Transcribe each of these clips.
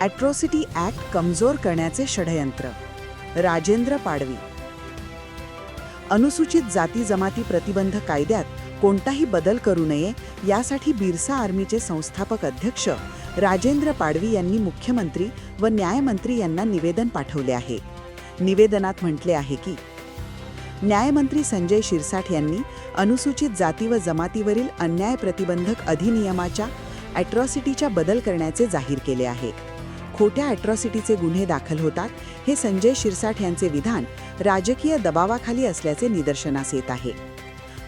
Atrocity act कमजोर करण्याचे षडयंत्र. राजेंद्र पाडवी. अनुसूचित जाती जमाती प्रतिबंध कायद्यात कोणताही बदल करू नये यासाठी बिरसा आर्मीचे संस्थापक अध्यक्ष राजेंद्र पाडवी यांनी मुख्यमंत्री व न्यायमंत्री यांना निवेदन पाठवले आहे. निवेदनात म्हटले आहे की न्यायमंत्री संजय शिरसाठ यांनी अनुसूचित जाती व जमातीवरील अन्याय प्रतिबंधक अधिनियमाच्या ॲट्रॉसिटीच्या बदल करण्याचे जाहीर केले आहे. खोट्या ॲट्रॉसिटीचे गुन्हे दाखल होतात हे संजय शिरसाठ यांचे विधान राजकीय दबावाखाली असल्याचे निदर्शनास येत आहे.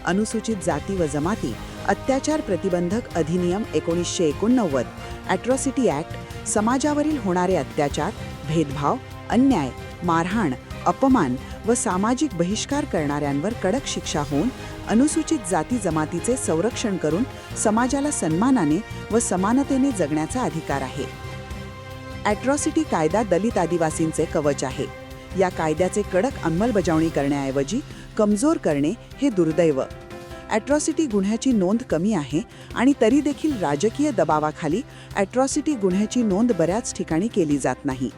अनुसूचित जाती व जमाती अत्याचार प्रतिबंधक अधिनियम 1989 ॲट्रॉसिटी ॲक्ट समाजावरील होणारे अत्याचार, भेदभाव, अन्याय, मारहाण, अपमान व सामाजिक बहिष्कार करणाऱ्यांवर कडक शिक्षा होऊन अनुसूचित जाती जमातीचे संरक्षण करून समाजाला सन्मानाने व समानतेने जगण्याचा अधिकार आहे. ॲट्रॉसिटी कायदा दलित आदिवासींचे कवच आहे. या कायद्याचे कडक अंमलबजावणी करण्याऐवजी कमजोर करणे हे दुर्दैव. ॲट्रॉसिटी गुन्ह्याची नोंद कमी आहे आणि तरी देखील राजकीय दबावाखाली ॲट्रॉसिटी गुन्ह्याची नोंद बऱ्याच ठिकाणी केली जात नाही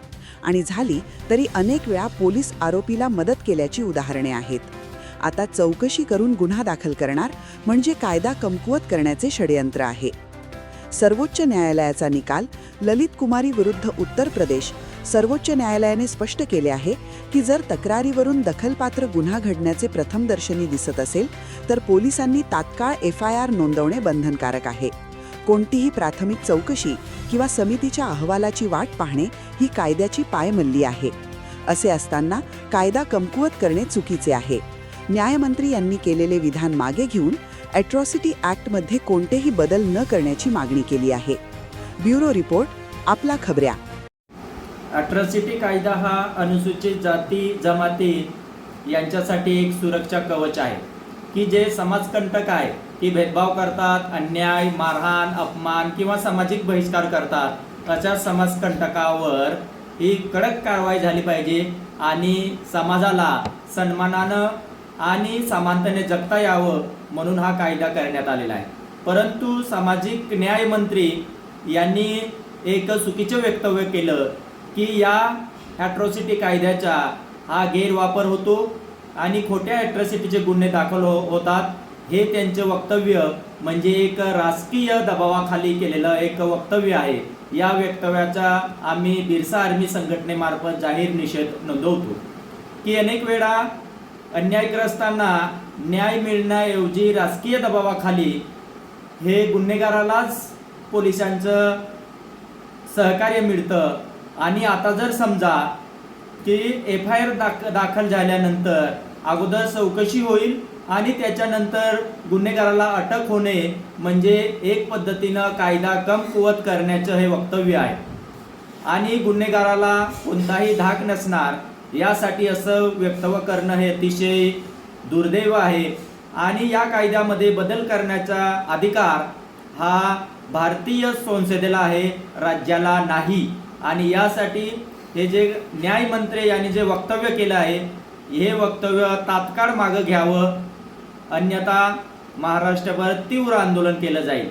आणि झाली तरी अनेक वेळा पोलीस आरोपीला मदत केल्याची उदाहरणे आहेत. आता चौकशी करून गुन्हा दाखल करणार म्हणजे कायदा कमकुवत करण्याचे षडयंत्र आहे. सर्वोच्च न्यायालयाचा निकाल ललित कुमारी विरुद्ध उत्तर प्रदेश. सर्वोच्च न्यायालयाने स्पष्ट केले आहे की जर तक्रारीवरून दखलपात्र गुन्हा घडण्याचे प्रथमदर्शनी दिसत असेल तर पोलिसांनी तात्काळ FIR नोंदवणे बंधनकारक आहे. कोणतीही प्राथमिक चौकशी किंवा समितीच्या अहवालाची वाट पाहणे ही कायद्याची पायमल्ली आहे. असे असताना कायदा कमकुवत करणे चुकीचे आहे. न्यायमंत्री यांनी केलेले विधान मागे घेऊन ॲट्रॉसिटी ॲक्टमध्ये कोणतेही बदल न करण्याची मागणी केली आहे. ब्युरो रिपोर्ट, आपला खबऱ्या. ॲट्रॉसिटी कायदा हा अनुसूचित जाती जमाती यांच्यासाठी एक सुरक्षा कवच आहे की जे समाजकंटक आहे, की भेदभाव करतात, अन्याय, मारहाण, अपमान किंवा सामाजिक बहिष्कार करतात. अशा समाजकंटकावर ही कडक कारवाई झाली पाहिजे आणि समाजाला सन्मानानं आणि समानतेने जगता यावं म्हणून हा कायदा करण्यात आलेला आहे. परंतु सामाजिक न्याय मंत्री यांनी एक चुकीचे वक्तव्य केलं की या ॲट्रॉसिटी कायद्याचा हा गैरवापर होतो आणि खोट्या ॲट्रॉसिटीचे गुन्हे दाखल होतात. हे त्यांचे वक्तव्य म्हणजे एक राजकीय दबावाखाली केलेलं एक वक्तव्य आहे. या वक्तव्याचा आम्ही बिरसा आर्मी संघटनेमार्फत जाहीर निषेध नोंदवतो की अनेक वेळा अन्यायग्रस्तांना न्याय मिळण्याऐवजी राजकीय दबावाखाली हे गुन्हेगारालाच पोलिसांचं सहकार्य मिळतं. आणि आता जर समजा की FIR दाखल झाल्यानंतर अगोदर चौकशी होईल आणि त्याच्यानंतर गुन्हेगाराला अटक होणे म्हणजे एक पद्धतीनं कायदा कमकुवत करण्याचं हे वक्तव्य आहे आणि गुन्हेगाराला कोणताही धाक नसणार यासाठी असं वक्तव्य करणं हे अतिशय दुर्दैव आहे. आणि या कायद्यामध्ये बदल करण्याचा अधिकार हा भारतीय संसदेला आहे, राज्याला नाही. आणि यासाठी हे जे न्यायमंत्री यांनी जे वक्तव्य केलं आहे हे वक्तव्य तात्काळ मागं घ्यावं, अन्यथा महाराष्ट्रभर तीव्र आंदोलन केलं जाईल.